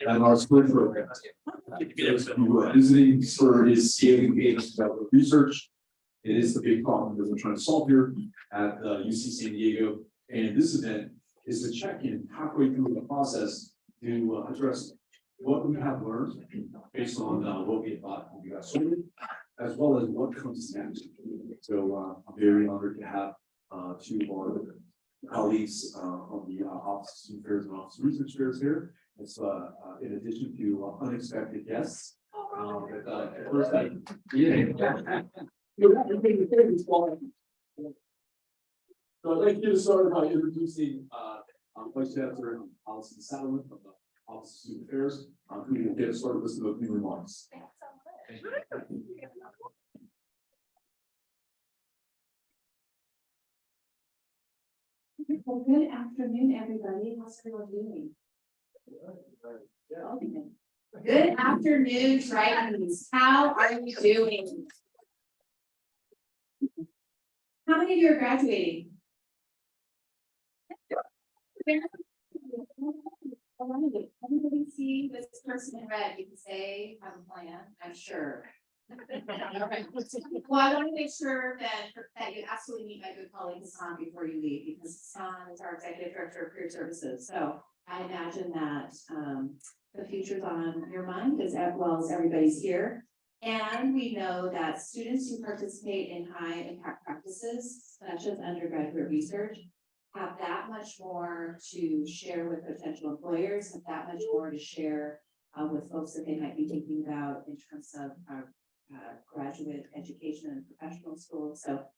and our Spur program. Visiting Spur is scaling pace about research. It is the big problem that we're trying to solve here at UC San Diego. And this event is to check in halfway through the process to address what we have learned based on what we thought when we got started, as well as what comes next. So I'm very honored to have two of our colleagues from the Office of Student Affairs and Office of Research Affairs here. It's in addition to unexpected guests. First, so I'd like you to start by introducing Vice Chancellor Alysson Satterlund from the Office of Student Affairs, who will get us started with some opening remarks. Well, good afternoon, everybody. How's everyone doing? Good afternoon, Tritons. How are you doing? How many of you are graduating? Everybody see this person in red? You can say, have a plan, I'm sure. Well, I want to make sure that you absolutely meet my good colleague Hassan before you leave, because Hassan is our Executive Director of Career Services. So I imagine that the future's on your mind as well as everybody's here. And we know that students who participate in high impact practices, such as undergraduate research, have that much more to share with potential employers, have that much more to share with folks that they might be thinking about in terms of graduate education and professional school. So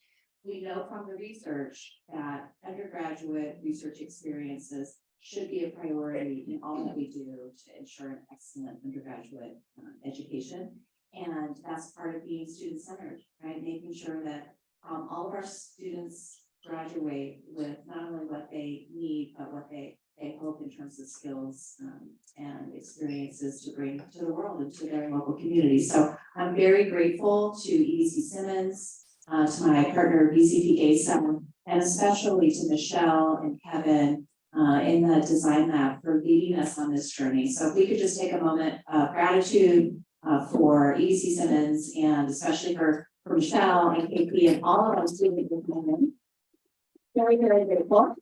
we know from the research that undergraduate research experiences should be a priority in all that we do to ensure an excellent undergraduate education. And that's part of being student-centered, right? Making sure that all of our students graduate with not only what they need, but what they hope in terms of skills and experiences to bring to the world and to their local community. So I'm very grateful to EDC Simmons, to my partner Peek-Asa, and especially to Michelle and Kevin in the design lab for leading us on this journey. So if we could just take a moment of gratitude for EDC Simmons, and especially for Michelle and KP and all of us doing this moment. Very, very grateful.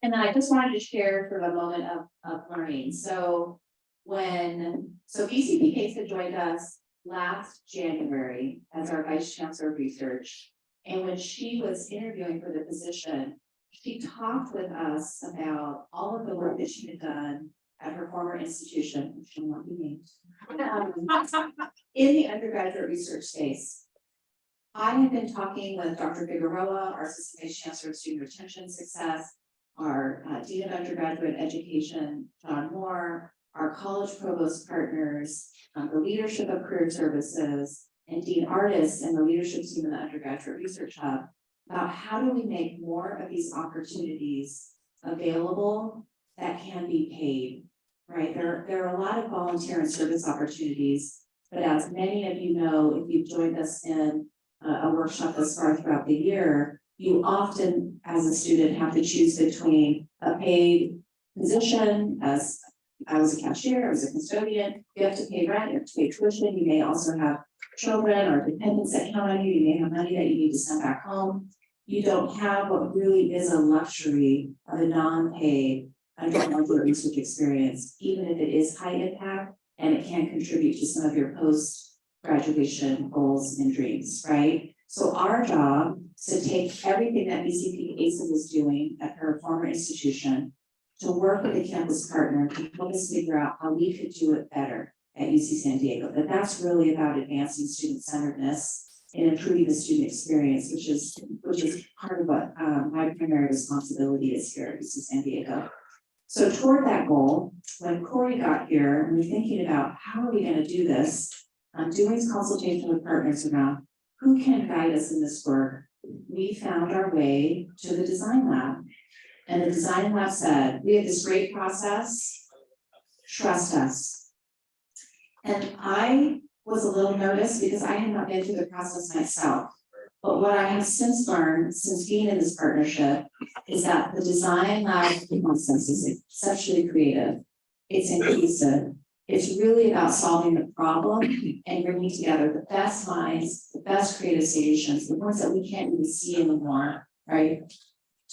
And then I just wanted to share for a moment of learning. So BCPK joined us last January as our Vice Chancellor of Research. And when she was interviewing for the position, she talked with us about all of the work that she had done at her former institution, which will not be named, in the undergraduate research space. I have been talking with Dr. Figueroa, our Assistant Vice Chancellor of Student Retention Success, our Dean of Undergraduate Education, John Moore, our college provost partners, the leadership of Career Services, and Dean Artists and the leadership team in the Undergraduate Research Hub about how do we make more of these opportunities available that can be paid, right? There are a lot of volunteer and service opportunities, but as many of you know, if you've joined us in a workshop thus far throughout the year, you often, as a student, have to choose between a paid position, as I was a cashier, I was a custodian, you have to pay rent, you have to pay tuition, you may also have children or dependents that count on you, you may have money that you need to send back home. You don't have what really is a luxury of a non-paid undergraduate research experience, even if it is high impact and it can contribute to some of your post-graduation goals and dreams, right? So our job is to take everything that Peek-Asa was doing at her former institution to work with a campus partner to help us figure out how we could do it better at UC San Diego. But that's really about advancing student-centeredness and improving the student experience, which is part of what my primary responsibility is here at UC San Diego. So toward that goal, when Cori got here, we were thinking about how are we going to do this? doing consultation with partners around who can guide us in this work, we found our way to the design lab. And the design lab said, we have this great process, trust us. And I was a little nervous because I had not been through the process myself. But what I have since learned, since being in this partnership, is that the design lab process is exceptionally creative. It's inclusive. It's really about solving the problem and bringing together the best minds, the best creative solutions, the ones that we can't even see anymore, right?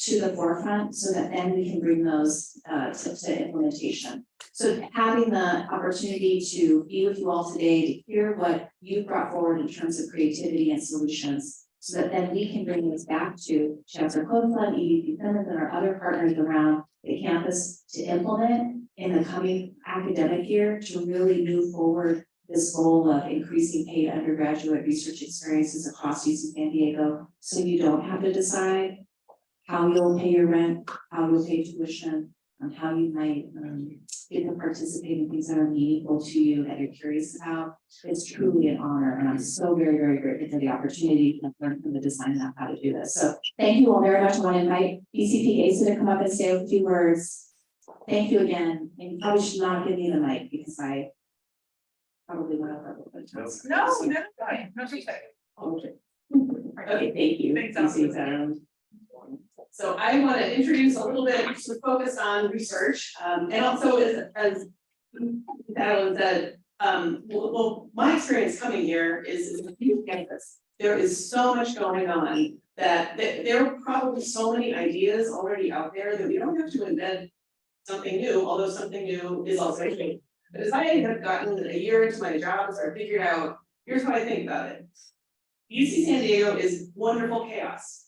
To the forefront so that then we can bring those to implementation. So having the opportunity to be with you all today to hear what you brought forward in terms of creativity and solutions, so that then we can bring this back to Chancellor Copeland, EDP Simmons, and our other partners around the campus to implement in the coming academic year to really move forward this goal of increasing paid undergraduate research experiences across UC San Diego, so you don't have to decide how you'll pay your rent, how you'll pay tuition, and how you might get to participate in things that are meaningful to you that you're curious about. It's truly an honor, and I'm so very, very grateful for the opportunity to learn from the design lab how to do this. So thank you all very much. I want to invite Peek-Asa to come up and say a few words. Thank you again, and you probably should not give me the mic because I probably went over a little bit. No, fine. No, she's fine. Okay. Okay, thank you. Thanks, Satterlund. So I want to introduce a little bit to focus on research, and also as Satterlund said, well, my experience coming here is a huge campus. There is so much going on that there are probably so many ideas already out there that we don't have to invent something new, although something new is also great. But as I have gotten a year into my job, so I figured out, here's what I think about it. UC San Diego is wonderful chaos.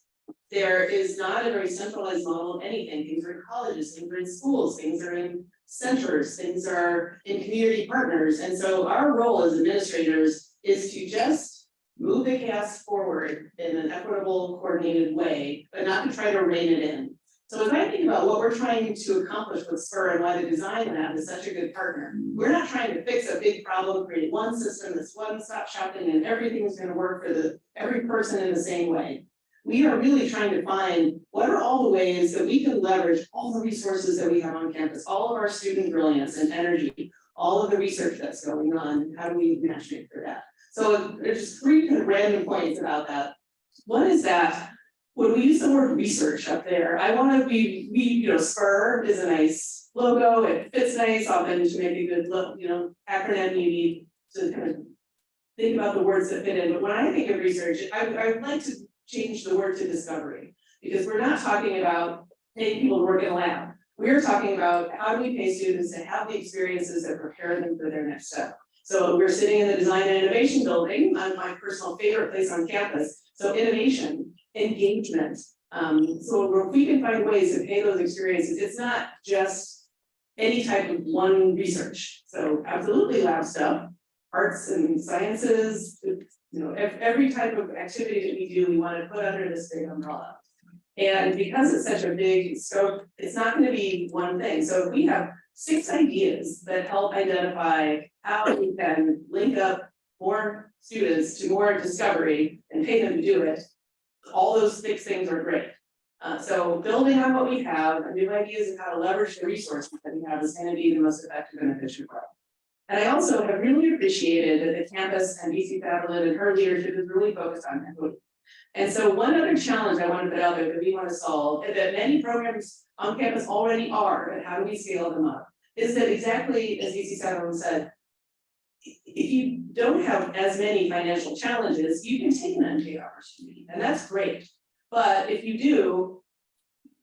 There is not a very centralized model of anything. Things are in colleges, things are in schools, things are in centers, things are in community partners. And so our role as administrators is to just move the chaos forward in an equitable, coordinated way, but not to try to rein it in. So as I think about what we're trying to accomplish with Spur and why the design lab is such a good partner, we're not trying to fix a big problem, create one system that's one-stop shopping and everything's going to work for every person in the same way. We are really trying to find what are all the ways that we can leverage all the resources that we have on campus, all of our student brilliance and energy, all of the research that's going on, how do we match it for that? So there's just three kind of random points about that. One is that when we use the word research up there, I want to be, Spur is a nice logo, it fits nice, often to make a good look, acronym you need to kind of think about the words that fit in. But when I think of research, I would like to change the word to discovery, because we're not talking about paying people to work in a lab. We're talking about how do we pay students to have the experiences that prepare them for their next step. So we're sitting in the design and innovation building, my personal favorite place on campus. So innovation, engagement. So if we can find ways to pay those experiences, it's not just any type of one research. So absolutely lab stuff, arts and sciences, every type of activity that we do, we want to put under this big umbrella. And because it's such a big scope, it's not going to be one thing. So if we have 6 ideas that help identify how we can link up more students to more discovery and pay them to do it, all those 6 things are great. So building on what we have and new ideas of how to leverage the resources that we have is going to be the most effective and efficient growth. And I also have really appreciated that the campus and BC Satterlund and her leadership is really focused on equity. And so one other challenge I want to put out there that we want to solve, and that many programs on campus already are, but how do we scale them up, is that exactly as BC Satterlund said, if you don't have as many financial challenges, you can take an unpaid opportunity, and that's great. But if you do,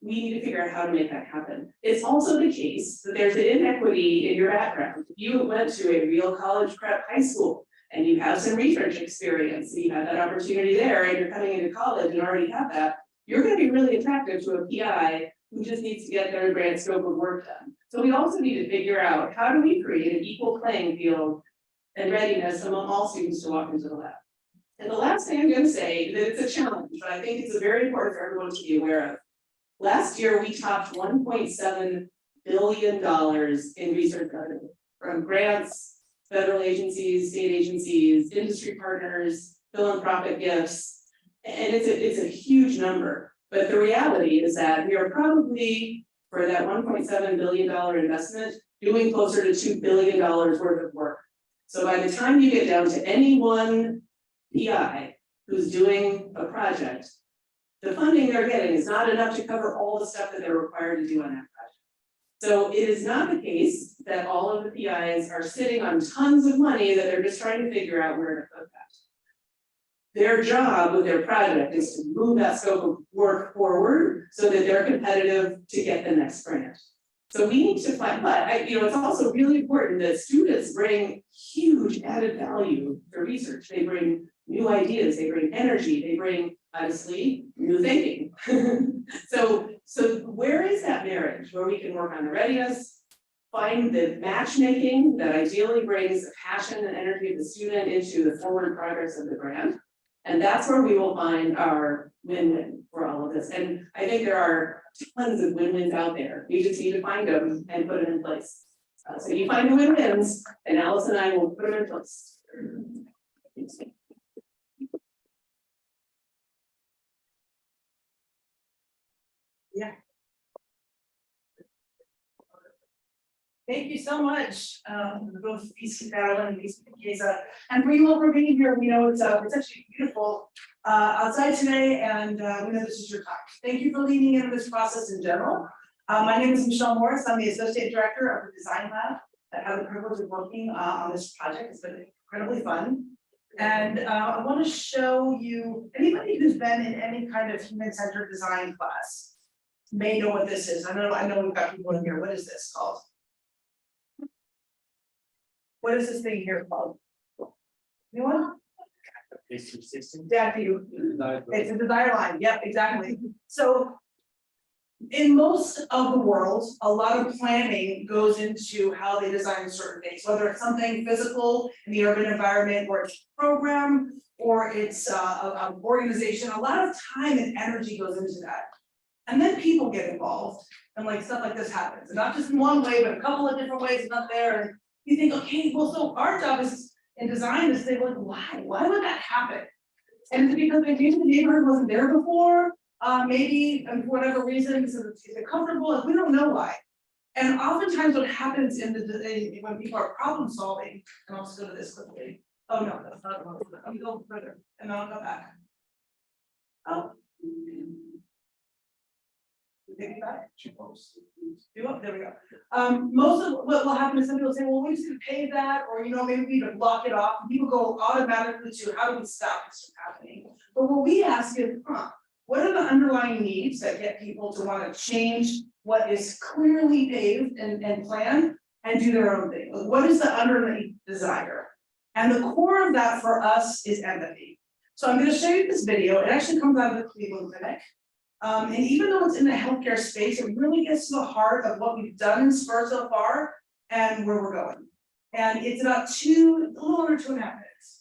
we need to figure out how to make that happen. It's also the case that there's an inequity in your background. If you went to a real college prep high school and you have some research experience, and you had that opportunity there, and you're coming into college and already have that, you're going to be really attractive to a PI who just needs to get their grand scope of work done. So we also need to figure out how do we create an equal playing field and readiness among all students to walk into the lab. And the last thing I'm going to say, that it's a challenge, but I think it's very important for everyone to be aware of. Last year, we topped $1.7 billion in research revenue from grants federal agencies, state agencies, industry partners, philanthropic gifts. And it's a huge number, but the reality is that we are probably, for that $1.7 billion investment, doing closer to $2 billion worth of work. So by the time you get down to any one PI who's doing a project, the funding they're getting is not enough to cover all the stuff that they're required to do on that project. So it is not the case that all of the PIs are sitting on tons of money that they're just trying to figure out where to put that. Their job with their project is to move that scope of work forward so that they're competitive to get the next grant. So we need to find, but it's also really important that students bring huge added value to research. They bring new ideas, they bring energy, they bring, honestly, new thinking. So where is that marriage where we can work on the readiness, find the matchmaking that ideally brings the passion and energy of the student into the forward progress of the grant? And that's where we will find our win-win for all of this. And I think there are tons of win-wins out there. We just need to find them and put them in place. So you find the win-wins, and Alice and I will put them in place. Yeah. Thank you so much, both Satterlund and Peek-Asa, and for you all for being here. We know it's actually beautiful outside today, and we know this is your time. Thank you for leading into this process in general. My name is Michelle Morris. I'm the Associate Director of the Design Lab that had the privilege of working on this project. It's been incredibly fun. And I want to show you, anybody who's been in any kind of human-centered design class may know what this is. I know we've got people in here. What is this called? What is this thing here called? Anyone? Yeah, you. It's a desire line. Yep, exactly. So in most of the world, a lot of planning goes into how they design certain things, whether it's something physical in the urban environment, or it's a program, or it's an organization. A lot of time and energy goes into that. And then people get involved, and like stuff like this happens, and not just in one way, but a couple of different ways, not there. And you think, okay, well, so our job is in design is to say, like, why would that happen? And it's because maybe the neighborhood wasn't there before, maybe and for whatever reason, because it's comfortable, and we don't know why. And oftentimes, what happens when people are problem solving, and I'll just go to this quickly. Oh no, that's not. Let me go further, and then I'll go back. Oh. There we go. Most of what will happen is some people say, well, we just gonna pay that, or maybe we can block it off. And people go automatically to how do we stop this from happening? But what we ask is, what are the underlying needs that get people to want to change what is clearly paved and planned and do their own thing? What is the underlying desire? And the core of that for us is empathy. So I'm going to show you this video. It actually comes out of the Cleveland Clinic. And even though it's in the healthcare space, it really gets to the heart of what we've done in Spur so far and where we're going. And it's about a little under 2.5 minutes.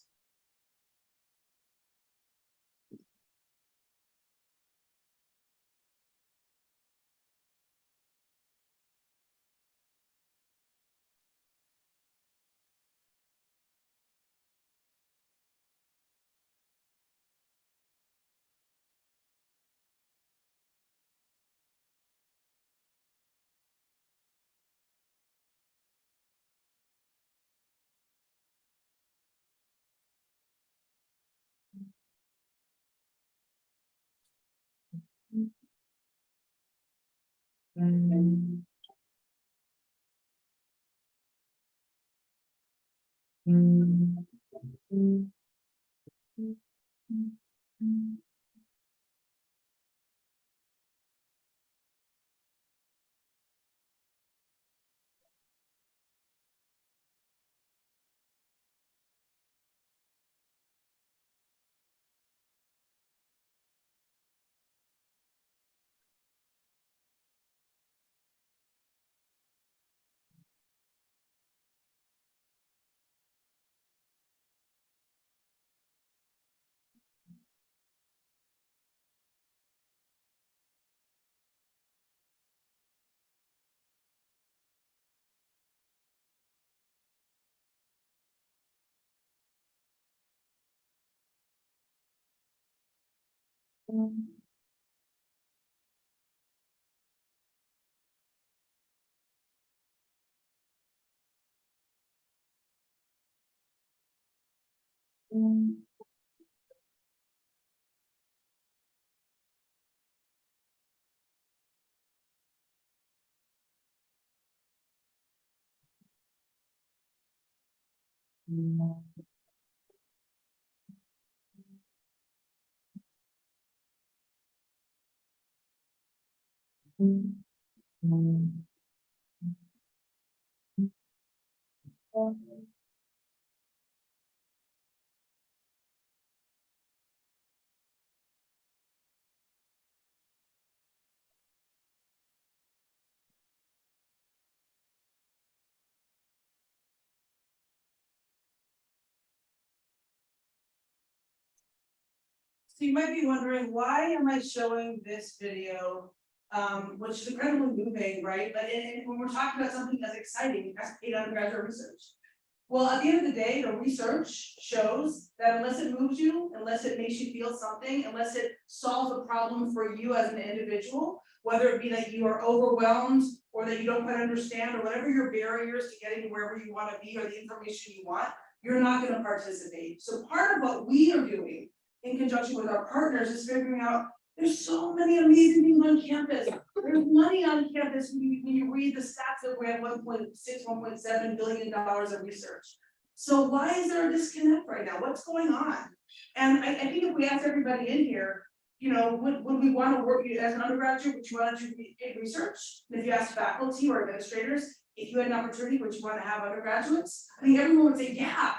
So you might be wondering, why am I showing this video? Which is incredibly moving, right? But when we're talking about something as exciting as paid undergraduate research. Well, at the end of the day, the research shows that unless it moves you, unless it makes you feel something, unless it solves a problem for you as an individual, whether it be that you are overwhelmed or that you don't quite understand, or whatever your barriers to getting wherever you want to be or the information you want, you're not going to participate. So part of what we are doing in conjunction with our partners is figuring out there's so many amazing things on campus. There's money on campus when you read the stats that we have $1.7 billion of research. So why is there a disconnect right now? What's going on? And I think if we ask everybody in here, you know, would we want to work as an undergraduate, would you want to do paid research? And if you ask faculty or administrators, if you had an opportunity, would you want to have undergraduates? I think everyone would say, yeah.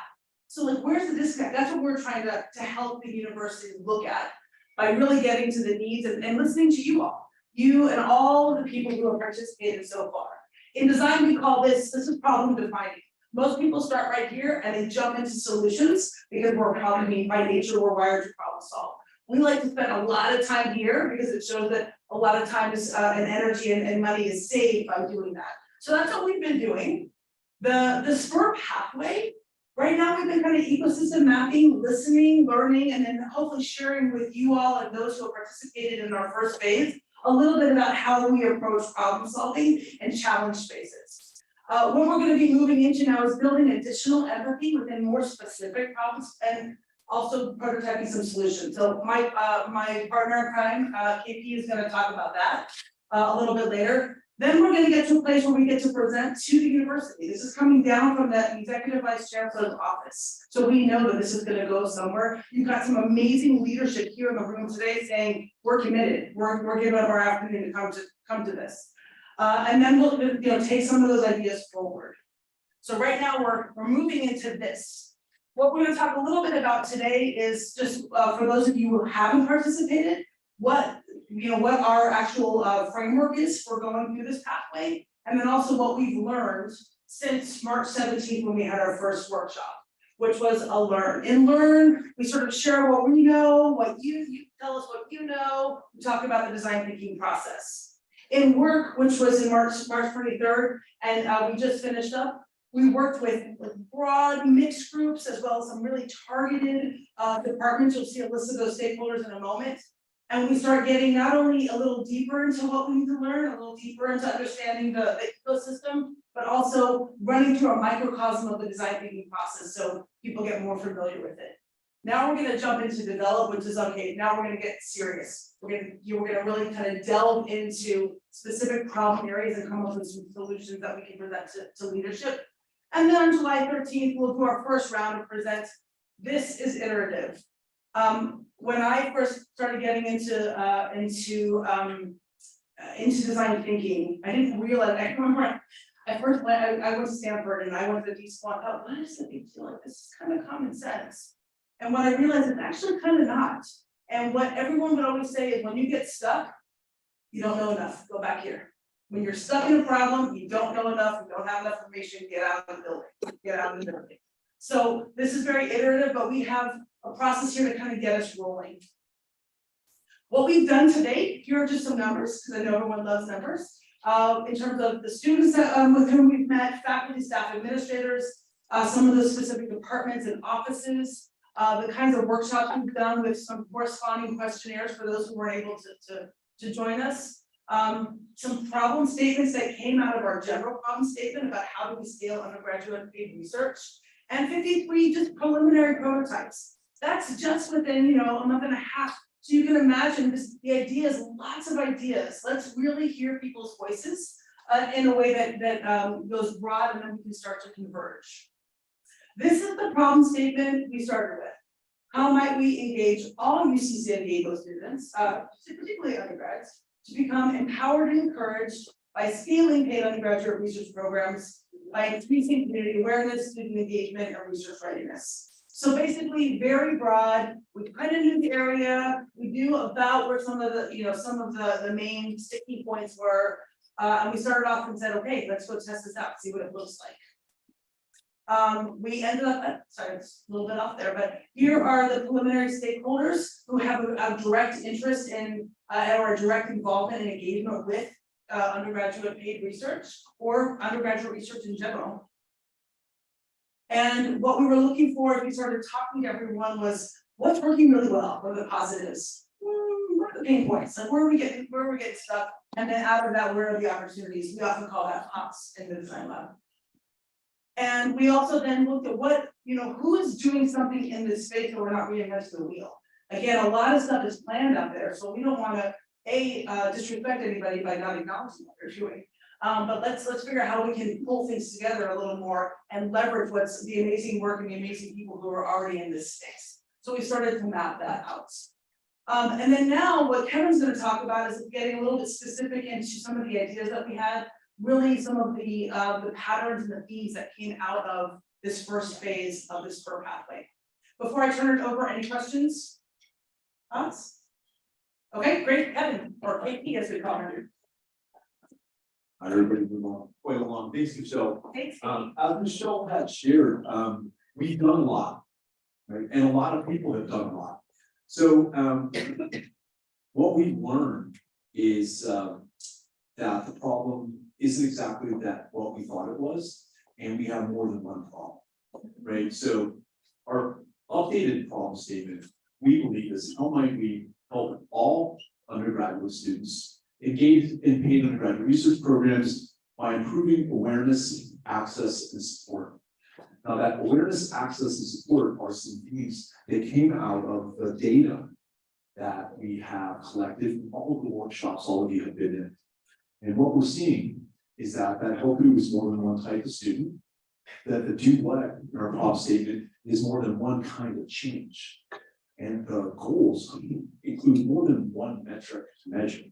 So like, where's the disconnect? That's what we're trying to help the university look at by really getting to the needs and listening to you all, you and all of the people who have participated so far. In design, we call this is problem defining. Most people start right here and they jump into solutions because we're probably by nature, we're wired to problem solve. We like to spend a lot of time here because it shows that a lot of time is and energy and money is saved by doing that. So that's what we've been doing. The Spur pathway. Right now, we've been kind of ecosystem mapping, listening, learning, and then hopefully sharing with you all and those who have participated in our first phase, a little bit about how we approach problem solving and challenge spaces. What we're going to be moving into now is building additional empathy within more specific problems and also prototyping some solutions. So my partner in crime, KP, is going to talk about that a little bit later. Then we're going to get to a place where we get to present to the university. This is coming down from the executive vice chancellor's office. So we know that this is going to go somewhere. You've got some amazing leadership here in the room today saying, we're committed. We're giving up our afternoon to come to this. And then we'll take some of those ideas forward. So right now we're moving into this. What we're going to talk a little bit about today is just for those of you who haven't participated, what our actual framework is for going through this pathway, and then also what we've learned since March 17th when we had our first workshop, which was a learn. In learn, we sort of share what we know, what you tell us what you know, we talk about the design thinking process. In work, which was in March 23rd, and we just finished up, we worked with broad mixed groups as well as some really targeted departments. You'll see a list of those stakeholders in a moment. And we start getting not only a little deeper into what we need to learn, a little deeper into understanding the ecosystem, but also running through a microcosm of the design thinking process so people get more familiar with it. Now we're going to jump into develop, which is okay, now we're going to get serious. We're going to really kind of delve into specific problem areas and come up with some solutions that we can present to leadership. And then on July 13th, we'll do our first round and present. This is iterative. When I first started getting into design thinking, I didn't realize. I remember I went to Stanford and I went to D-School. I thought, what is the big deal? Like, this is kind of common sense. And what I realized is actually kind of not. And what everyone would always say is, when you get stuck, you don't know enough. Go back here. When you're stuck in a problem, you don't know enough. You don't have enough information. Get out of the building. Get out of the building. So this is very iterative, but we have a process here to kind of get us rolling. What we've done today, here are just some numbers, because I know everyone loves numbers. In terms of the students with whom we've met, faculty, staff, administrators, some of the specific departments and offices, the kinds of workshops we've done with some corresponding questionnaires for those who weren't able to join us. Some problem statements that came out of our general problem statement about how do we scale undergraduate paid research, and 53 just preliminary prototypes. That's just within, you know, a month and a half. So you can imagine this, the ideas, lots of ideas. Let's really hear people's voices in a way that goes broad, and then we can start to converge. This is the problem statement we started with. How might we engage all UC San Diego students, particularly undergrads, to become empowered and encouraged by scaling paid undergraduate research programs, by increasing community awareness, student engagement, and research readiness. So basically, very broad. We kind of knew the area. We knew about where some of the, you know, some of the main sticky points were, and we started off and said, okay, let's go test this out, see what it looks like. We ended up, sorry, it's a little bit off there, but here are the preliminary stakeholders who have a direct interest in or a direct involvement and engagement with undergraduate paid research or undergraduate research in general. And what we were looking for, if we started talking to everyone, was what's working really well, what are the positives, what are the pain points, like where are we getting stuck, and then out of that, where are the opportunities? We often call that POPs in the design lab. And we also then looked at what, you know, who is doing something in this space that we're not reinventing the wheel. Again, a lot of stuff is planned out there, so we don't want to disrespect anybody by not acknowledging what they're doing. But let's figure out how we can pull things together a little more and leverage what's the amazing work and the amazing people who are already in this space. So we started to map that out. And then now what Kevin's going to talk about is getting a little bit specific into some of the ideas that we had, really some of the patterns and the themes that came out of this first phase of this Spur pathway. Before I turn it over, any questions? Thoughts? Okay, great, Kevin, or KP as we call her. Hi, everybody, move on quite along. Thanks, Michelle. Thanks. As Michelle had shared, we've done a lot, right? And a lot of people have done a lot. So what we've learned is that the problem isn't exactly that what we thought it was, and we have more than one problem, right? So our updated problem statement, we believe, is how might we help all undergraduate students engage in paid undergraduate research programs by improving awareness, access, and support. Now that awareness, access, and support are some things that came out of the data that we have collected from all of the workshops all of you have been in. And what we're seeing is that HELPU is more than one type of student, that the do what in our problem statement is more than one kind of change. And the goals include more than one metric to measure.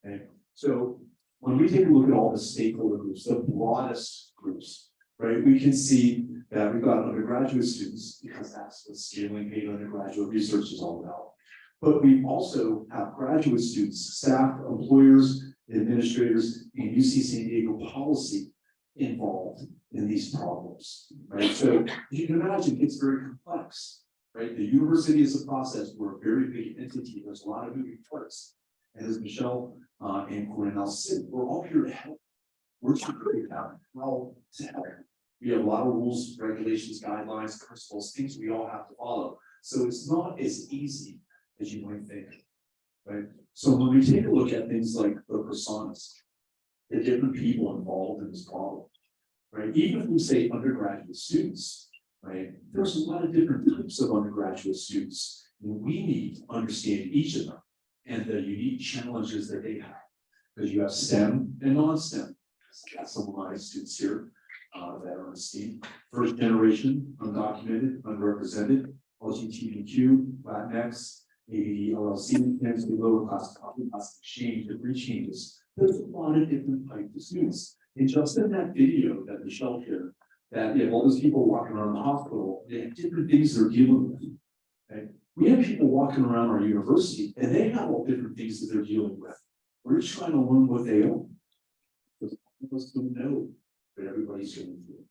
Okay, so when we take a look at all the stakeholder groups, the broadest groups, right, we can see that we've got undergraduate students, because that's what scaling paid undergraduate research is all about. But we also have graduate students, staff, employers, administrators, and UC San Diego policy involved in these problems, right? So you can imagine it's very complex, right? The university is a process. We're a very big entity. There's a lot of moving parts. And as Michelle and Cori now said, we're all here to help. We're trying to figure out how to help. We have a lot of rules, regulations, guidelines, principles, things we all have to follow. So it's not as easy as you might think, right? So when we take a look at things like the personas, the different people involved in this problem, right? Even if we say undergraduate students, right? There's a lot of different types of undergraduate students, and we need to understand each of them and the unique challenges that they have. Because you have STEM and non-STEM. I got some of my students here that are in STEAM. First generation, undocumented, underrepresented, LGBTQ, Latinx, maybe LLC, potentially lower class, upper class exchange, degree changes. There's a lot of different types of students. And just in that video that Michelle shared, that you have all those people walking around the hospital, they have different things they're dealing with. Okay? We have people walking around our university, and they have all different things that they're dealing with. We're just trying to learn what they own. Because all of us don't know what everybody's going through.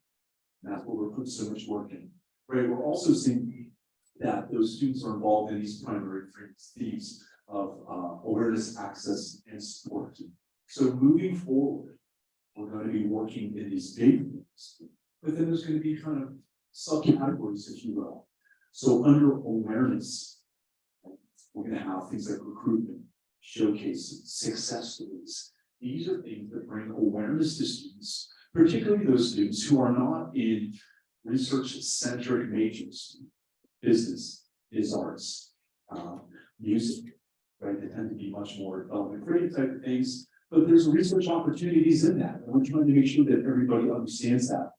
And that's what we're putting so much work in. Right? We're also seeing that those students are involved in these primary themes of awareness, access, and support. So moving forward, we're going to be working in these big things, but then there's going to be kind of subcategories, if you will. So under awareness, we're gonna have things like recruitment, showcases, success stories. These are things that bring awareness to students, particularly those students who are not in research-centric majors, business, is arts, music, right? They tend to be much more development creative type of things, but there's research opportunities in that. And we're trying to make sure that everybody understands that.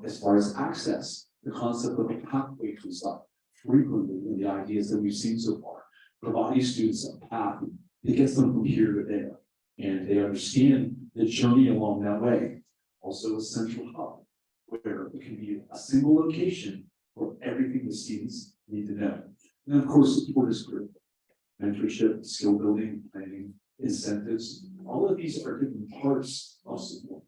As far as access, the concept of a pathway comes up frequently in the ideas that we've seen so far, providing students a path that gets them from here to there. And they understand the journey along that way. Also a central hub, where it can be a single location for everything the students need to know. And of course, support is critical. Mentorship, skill building, planning, incentives, all of these are different parts of support.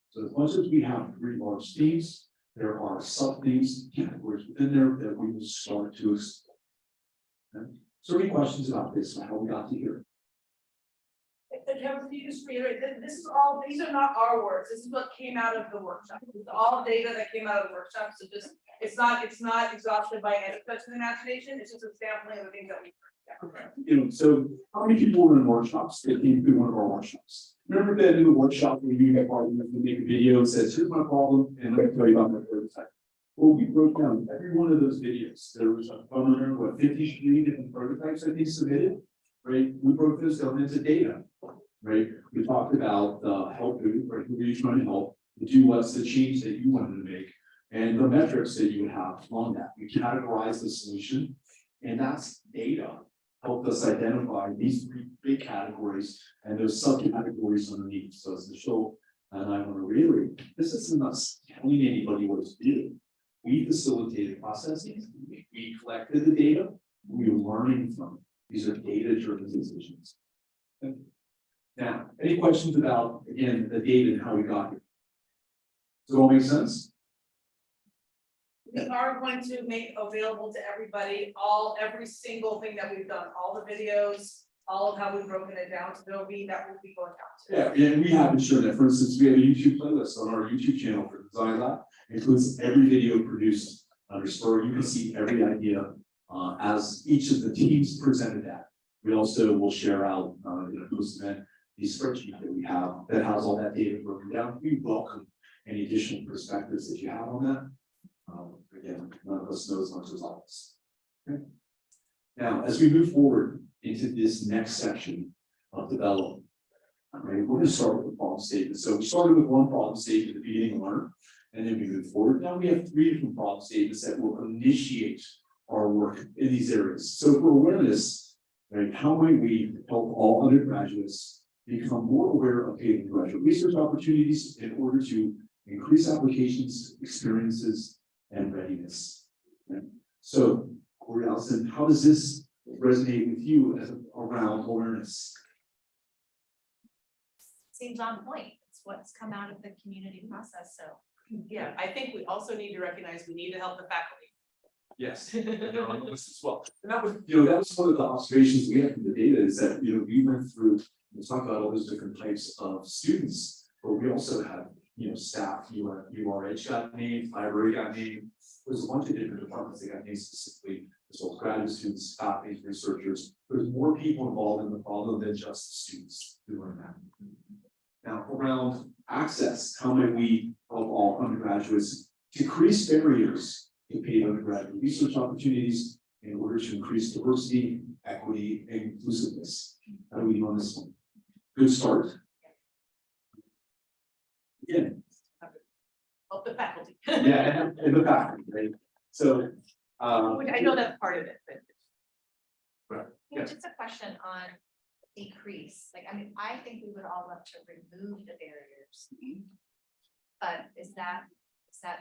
So as much as we have 3 large themes, there are sub-themes, categories within there that we will start to explore. Okay? So any questions about this, how we got to here? Kevin, can you just reiterate, this is all, these are not our words, this is what came out of the workshop, it's all data that came out of the workshop, so just, it's not exhausted by any such an imagination, it's just a sampling of the things that we. So how many people were in workshops that came through one of our workshops? Remember that in the workshop where you get part of it, make a video that says, here's my problem, and let me tell you about my prototype. Well, we broke down every one of those videos. There was a, I don't remember what, 53 different prototypes I think submitted, right? We broke those down into data, right? We talked about the help, right? Who are you trying to help? Do what's the change that you wanted to make, and the metrics that you would have on that. We categorize the solution, and that's data. Helped us identify these 3 big categories and those subcategories underneath. So as Michelle and I want to reiterate, this isn't us telling anybody what to do. We facilitated processes, we collected the data, we were learning from it. These are data-driven decisions. Okay. Now, any questions about, again, the data and how we got here? Does it all make sense? We are going to make available to everybody, every single thing that we've done, all the videos, all of how we've broken it down, so that will be going out. Yeah, and we have ensured that, for instance, we have a YouTube playlist on our YouTube channel for Design Lab. It includes every video produced under Spur. You can see every idea as each of the teams presented that. We also will share out in a post-event the spreadsheet that we have that has all that data broken down. We welcome any additional perspectives that you have on that. Again, none of us know as much as all of us. Okay. Now, as we move forward into this next section of development, right, we're going to start with the problem statement. So we started with one problem statement at the beginning of learn, and then we move forward. Now we have 3 different problem statements that will initiate our work in these areas. So for awareness, right, how might we help all undergraduates become more aware of paid undergraduate research opportunities in order to increase applications, experiences, and readiness? Okay. So, Cori, Alysson, how does this resonate with you as around awareness? Seems on point. It's what's come out of the community process, so. Yeah, I think we also need to recognize we need to help the faculty. Yes, and they're on the list as well. And that was, that was one of the observations we had from the data is that, we went through, we talked about all those different types of students, but we also had, staff, URH got named, library got named. There's a bunch of different departments that got named specifically, as well as graduate students, faculty, researchers. There's more people involved in the problem than just the students doing that. Now, around access, how might we help all undergraduates decrease barriers to paid undergraduate research opportunities in order to increase diversity, equity, and inclusiveness? How do we do on this one? Good start. Again. Help the faculty. Yeah, and the faculty, right? So, Which I know that's part of it, but. right. You know, just a question on decrease, I think we would all love to remove the barriers. But is that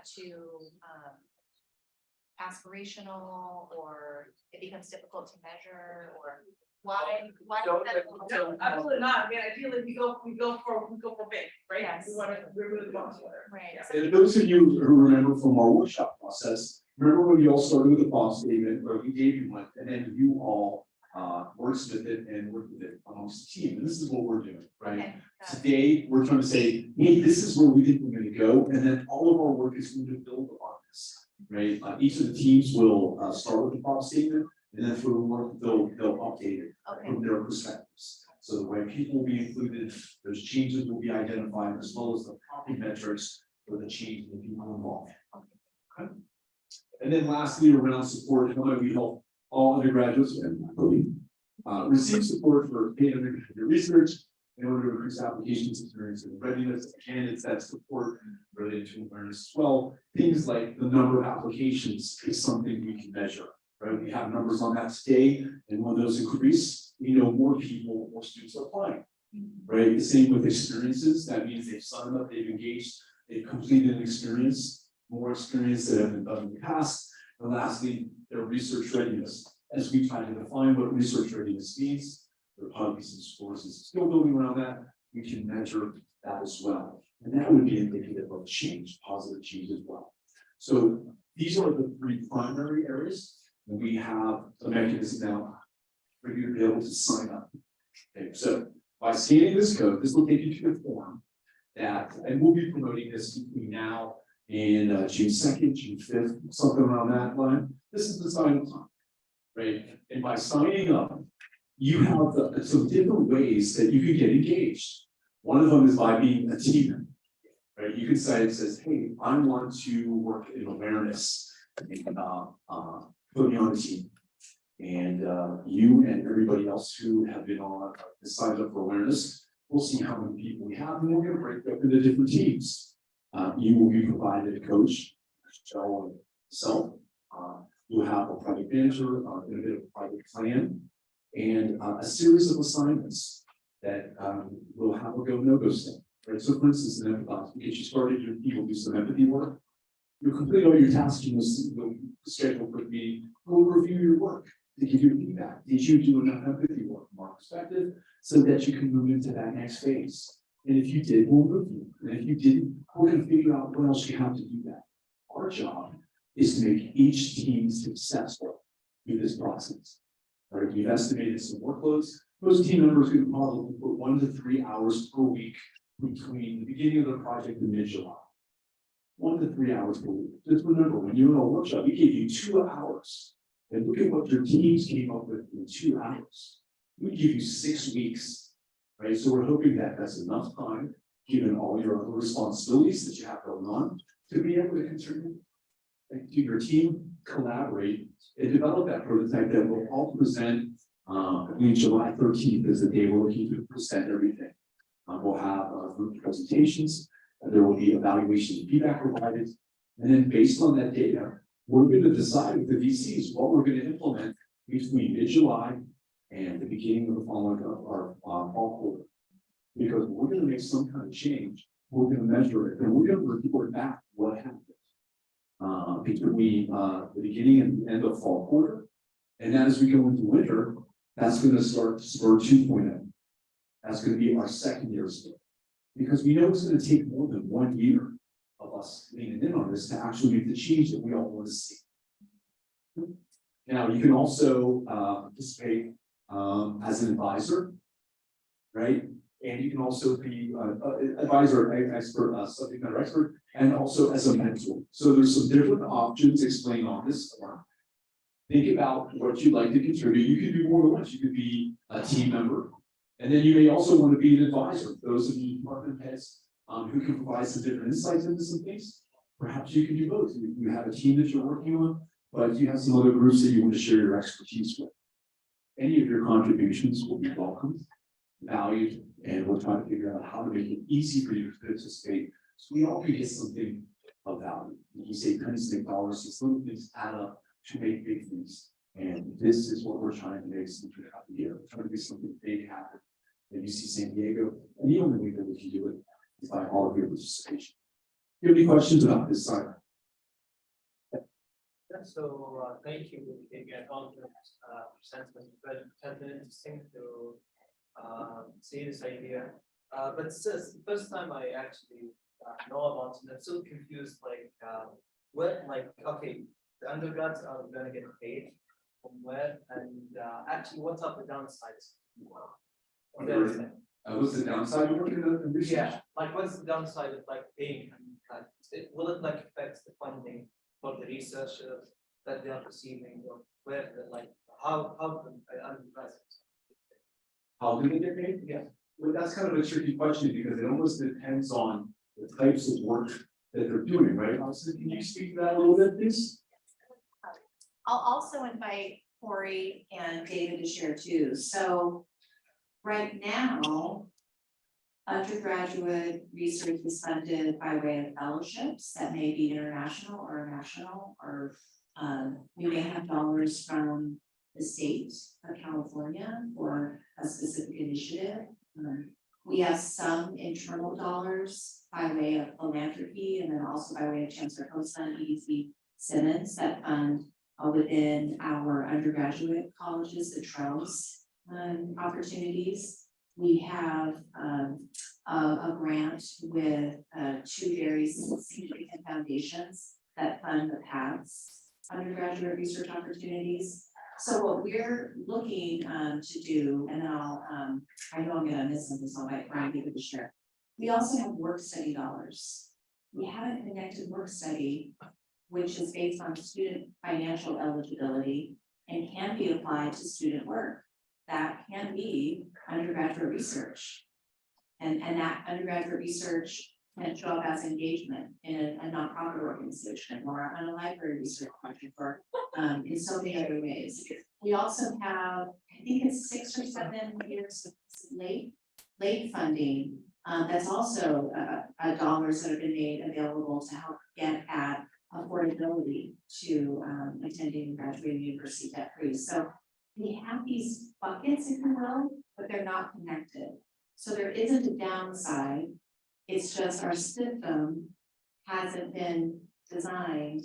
too aspirational, or it becomes difficult to measure, or why? Absolutely not, ideally we go for big, right? Yes. We really want to. Right. Yeah. And those of you who remember from our workshop process, remember when we all started with a problem statement where we gave you one, and then you all worked with it and worked with it amongst the team. And this is what we're doing, right? Okay, got it. Today, we're trying to say, hey, this is where we think we're going to go, and then all of our work is going to build upon this. right? Each of the teams will start with a problem statement, and then for the work, they'll update it Okay, from their perspectives. So the way people will be included, those changes will be identified, as well as the property metrics for the change in the people involved. Okay. And then lastly, around support, how do we help all undergraduates and faculty receive support for paid undergraduate research in order to increase applications experience and readiness. Again, it's that support related to awareness as well. Things like the number of applications is something we can measure, right? We have numbers on that today, and when those increase, we know more people, more students are applying, right? The same with experiences. That means they've signed up, they've engaged, they've completed an experience, more experience that have been done in the past. And lastly, their research readiness. As we try to define what research readiness means, there are probably some scores and skill building around that. We can measure that as well. And that would be indicative of change, positive change as well. So these are the three primary areas. And we have a mechanism now for you to be able to sign up. Okay, so by scanning this code, this will take you to the form that, and we'll be promoting this between now and June 2nd, June 5th, something around that line. This is the sign up time, right? And by signing up, you have some different ways that you can get engaged. One of them is by being a team member, right? You can say, it says, hey, I want to work in awareness and put me on a team. And you and everybody else who have been on signed up for awareness, we'll see how many people we have, and we're going to break up into different teams. You will be provided a coach, Michelle and myself. You'll have a project manager, a bit of a project plan, and a series of assignments that will have a go no-go step. Right? So, for instance, in empathy, to get you started, you will do some empathy work. You'll complete all your tasks. You'll schedule a quick meeting. We'll review your work to give you feedback. Did you do enough empathy work from our perspective so that you can move into that next phase? And if you did, we'll move you. And if you didn't, we're going to figure out what else you have to do that. Our job is to make each team successful through this process. All right, we've estimated some workloads. Most team members can probably put 1 to 3 hours per week between the beginning of the project and mid-July. 1 to 3 hours per week. Just remember, when you're in a workshop, we gave you 2 hours. And look at what your teams came up with in 2 hours. We give you 6 weeks, right? So we're hoping that that's enough time, given all your other responsibilities that you have going on, to be able to contribute to your team, collaborate, and develop that prototype that will all present. I believe July 13th is the day we're looking to present everything. We'll have group presentations, and there will be evaluation and feedback provided. And then based on that data, we're going to decide with the VCs what we're going to implement between mid-July and the beginning of the following our fall quarter. Because we're going to make some kind of change, we're going to measure it, and we're going to report back what happened between the beginning and the end of fall quarter. And then as we go into winter, that's going to start Spur 2.0. That's going to be our second year Spur. Because we know it's going to take more than 1 year of us leaning in on this to actually make the change that we all want to see. Now, you can also participate as an advisor, right? And you can also be advisor, expert, subject matter expert, and also as a mentor. So there's some different options explained on this form. Think about what you'd like to contribute. You could do more than once. You could be a team member, and then you may also want to be an advisor. Those of you department heads who can provide some different insights into some things. Perhaps you can do both. You have a team that you're working on, but you have some other groups that you want to share your expertise with. Any of your contributions will be welcomed, valued, and we'll try to figure out how to make it easy for you to participate so we all can get something of value. When you say pennies and dollars, these little things add up to make big things. And this is what we're trying to make since we have the year. We're trying to make something big happen at UC San Diego. And the only way that we can do it is by all of your participation. Do you have any questions about this, Simon? Yeah, so thank you for taking all the presentments, but it's been interesting to see this idea. But it's just the first time I actually know about it. I'm so confused, like what, like, okay, the undergrads are gonna get paid from where, and actually what's up the downsides? What's the downside of working in research? Yeah, like what's the downside of like paying? Will it like affect the funding for the research that they are receiving, or where, like, how undergraduates. How do they get paid? Yeah. Well, that's kind of a tricky question because it almost depends on the types of work that they're doing, right? Alysson, can you speak to that a little bit, please? I'll also invite Cori and David to share too. So right now, undergraduate research is funded by way of fellowships that may be international or national, or we may have dollars from the state of California for a specific initiative. We have some internal dollars by way of philanthropy and then also by way of Chancellor Hosan, EDC Simmons that fund within our undergraduate colleges, the TROS opportunities. We have a grant with two very significant foundations that fund the PATS undergraduate research opportunities. So what we're looking to do, and I know I'm gonna miss something, so I might Brian give it a share. We also have work study dollars. We haven't connected work study, which is based on student financial eligibility and can be applied to student work. That can be undergraduate research. And that undergraduate research can show up as engagement in a nonprofit organization or on a library research project or in so many other ways. We also have, I think it's 6 or 7 years of late funding. That's also dollars that have been made available to help get at affordability to attending and graduating university debt free. So we have these buckets, if you will, but they're not connected. So there isn't a downside. It's just our system hasn't been designed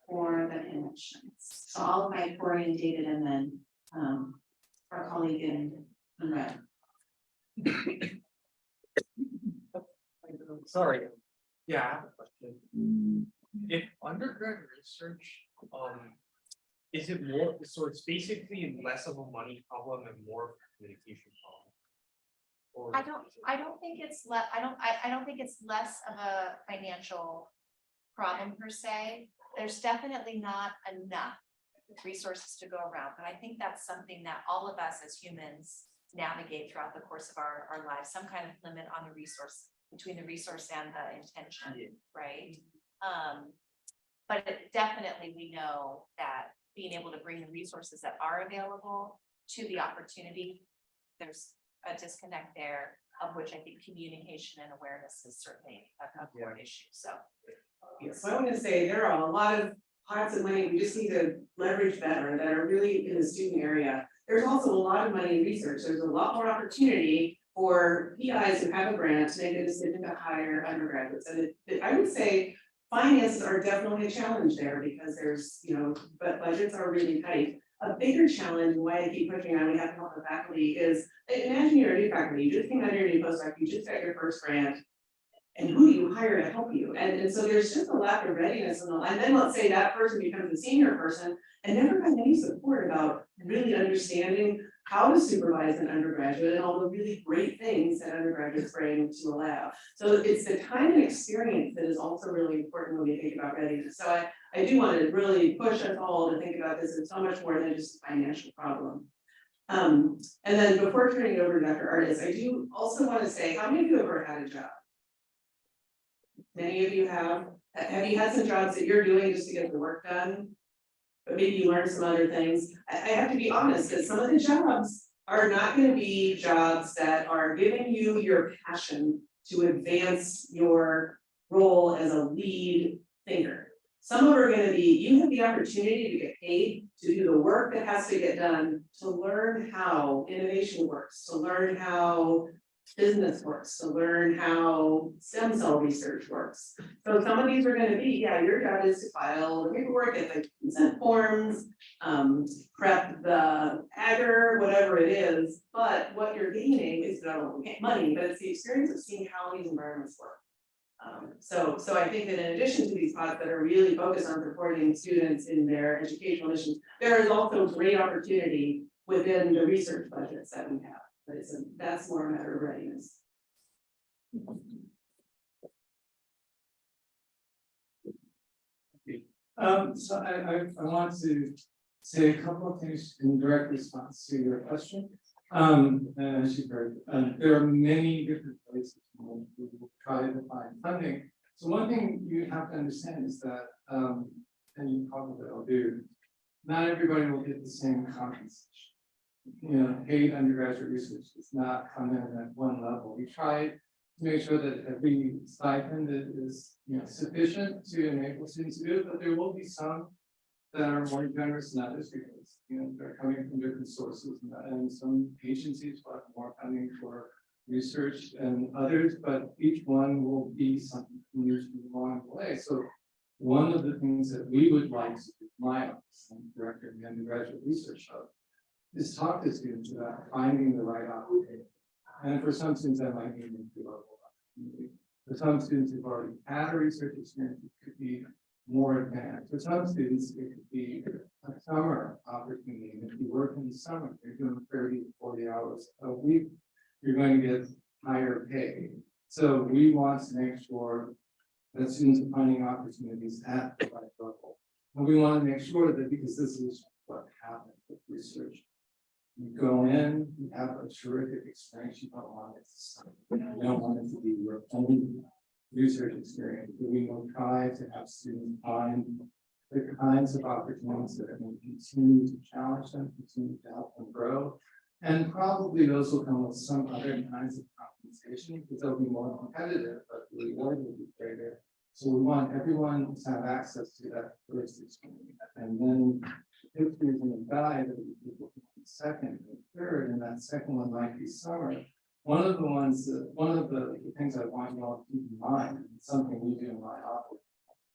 for the connections. So I'll invite Cori and David and then our colleague in red. Sorry, yeah, I have a question. If undergrad research, is it more, so it's basically less of a money problem and more of a communication problem? Or I don't think it's I don't think it's less of a financial problem per se. There's definitely not enough resources to go around, but I think that's something that all of us as humans navigate throughout the course of our lives, some kind of limit on the resource, between the resource and the intention, right? But definitely we know that being able to bring the resources that are available to the opportunity, there's a disconnect there, of which I think communication and awareness is certainly a core issue, so. Yes, so I want to say there are a lot of pots of money we just need to leverage better that are really in the student area. There's also a lot of money in research. There's a lot more opportunity for PIs who have a grant to make a decision to hire undergraduates. And I would say finances are definitely a challenge there because there's, but budgets are really tight. A bigger challenge, and why I keep pushing on, we have to help the faculty is, imagine you're a new faculty, you just came out of your new postdoc, you just got your first grant, and who do you hire to help you? And so there's just a lack of readiness and then let's say that person becomes a senior person and never has any support about really understanding how to supervise an undergraduate and all the really great things that undergraduates bring to a lab. So it's the time and experience that is also really important when we think about readiness. So I do want to really push us all to think about this as so much more than just a financial problem. And then before turning it over to Dr. Artis, I do also want to say, how many of you have ever had a job? Many of you have. Have you had some jobs that you're doing just to get the work done? But maybe you learned some other things. I have to be honest that some of the jobs are not going to be jobs that are giving you your passion to advance your role as a lead thinker. Some of them are going to be, you have the opportunity to get paid to do the work that has to get done, to learn how innovation works, to learn how business works, to learn how stem cell research works. So some of these are going to be, yeah, your job is to file the paperwork, get the consent forms, prep the agar, whatever it is. But what you're gaining is not only money, but it's the experience of seeing how these environments work. So I think that in addition to these pods that are really focused on supporting students in their educational missions, there is also great opportunity within the research budgets that we have. But that's more a matter of readiness. So I want to say a couple of things in direct response to your question. As you've heard, there are many different places we will try to find funding. So one thing you have to understand is that, and you probably will do, not everybody will get the same compensation. You know, paid undergraduate research does not come in at one level. We try to make sure that every stipend is, sufficient to enable students to do it, but there will be some that are more generous than others because, they're coming from different sources and some agencies will have more funding for research than others, but each one will be something usually along the way. So one of the things that we would like to do, my office, I'm director of the Undergraduate Research Hub, is talk to students about finding the right opportunity. And for some students, that might mean into a opportunity. For some students who've already had a research experience, it could be more advanced. For some students, it could be a summer opportunity. And if you work in the summer, you're doing 30 to 40 hours a week, you're going to get higher pay. So we want to make sure that students are finding opportunities at the right level. And we want to make sure that, because this is what happens with research, you go in, you have a terrific experience, you don't want it to stop. You don't want it to be your only research experience. We will try to have students find the kinds of opportunities that are going to continue to challenge them, continue to help them grow. And probably those will come with some other kinds of compensation because they'll be more competitive, but the reward will be greater. So we want everyone to have access to that first experience. And then if there's an guide that people can second and third, and that second one might be summer. One of the things I want you all to keep in mind, and something we do in my office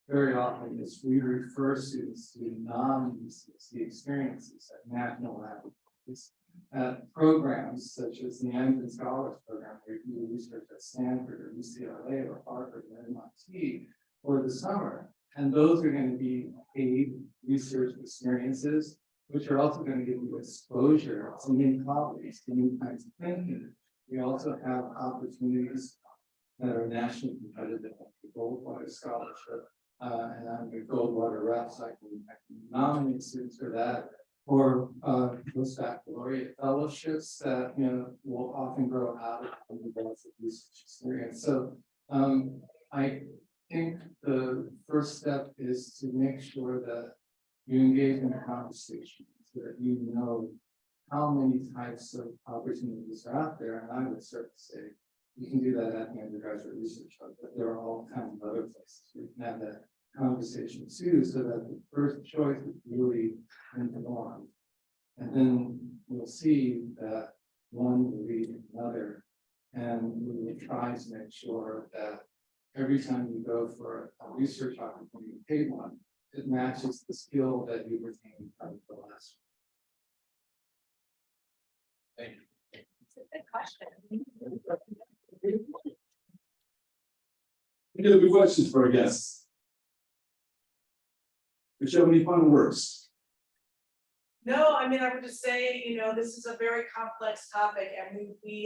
very often, is we refer students to non-UCSD experiences at national level. At programs such as the Amgen Scholars Program, where you do research at Stanford or UCLA or Harvard or MIT for the summer. And those are going to be paid research experiences, which are also going to give you exposure to new colleagues, to new kinds of thinking. We also have opportunities that are nationally competitive, like the Goldwater Scholarship, and I'm the Goldwater Reps. I can nominate students for that, or post-baccalaureate fellowships that will often grow out of undergraduate research experience. So I think the first step is to make sure that you engage in a conversation so that you know how many types of opportunities are out there. And I would certainly say you can do that at the Undergraduate Research Hub, but there are all kinds of other places where you can have that conversation too, so that the first choice is really informed. And then we'll see that one will lead another, and we will try to make sure that every time you go for a research opportunity, paid one, it matches the skill that you retained from the last one. Thank you. It's a good question. Any other questions for our guests? If you have any final words? No, I mean, I would just say, this is a very complex topic, and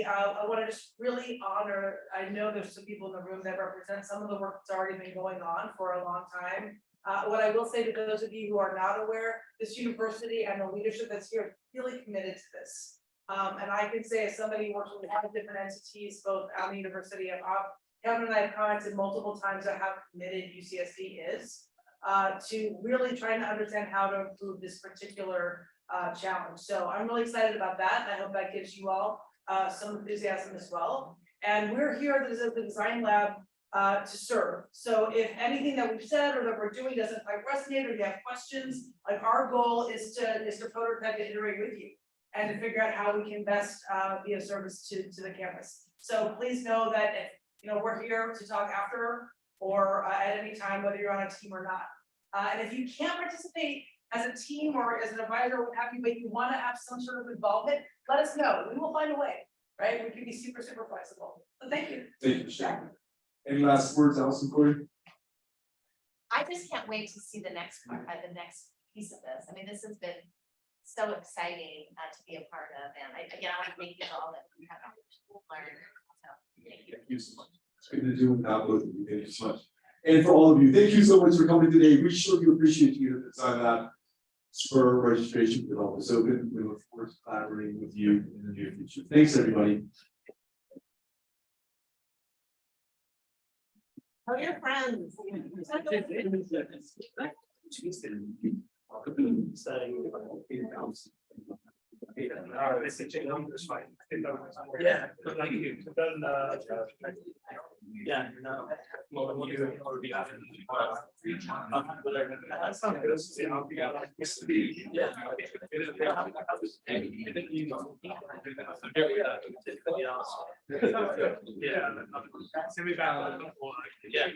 I want to just really honor, I know there's some people in the room that represent some of the work that's already been going on for a long time. What I will say to those of you who are not aware, this university and the leadership that's here is really committed to this. And I can say, as somebody who works with a lot of different entities, both at the university and Kevin and I have commented multiple times on how committed UCSD is to really trying to understand how to improve this particular challenge. So I'm really excited about that. And I hope that gives you all some enthusiasm as well. And we're here as the design lab to serve. So if anything that we've said or that we're doing doesn't quite resonate, or you have questions, like our goal is to prototype and iterate with you and to figure out how we can best be of service to the campus. So please know that if we're here to talk after or at any time, whether you're on a team or not. And if you can't participate as a team or as an advisor or what have you, but you want to have some sort of involvement, let us know. We will find a way, right? We can be super, super flexible. So thank you. Thank you, Sharon. Any last words, Alysson, Cori? I just can't wait to see the next part, the next piece of this. I mean, this has been so exciting to be a part of, and again, I want to thank you all that we have learned. So thank you. Thank you so much. It's good to do without both of you. Thank you so much. And for all of you, thank you so much for coming today. We sure do appreciate you at the time that Spur registration for all is open. We look forward to collaborating with you in the near future. Thanks, everybody. Tell your friends. Yeah, but like you, then, yeah, no. Well, you already have. That's not good. You know, yeah. Yeah.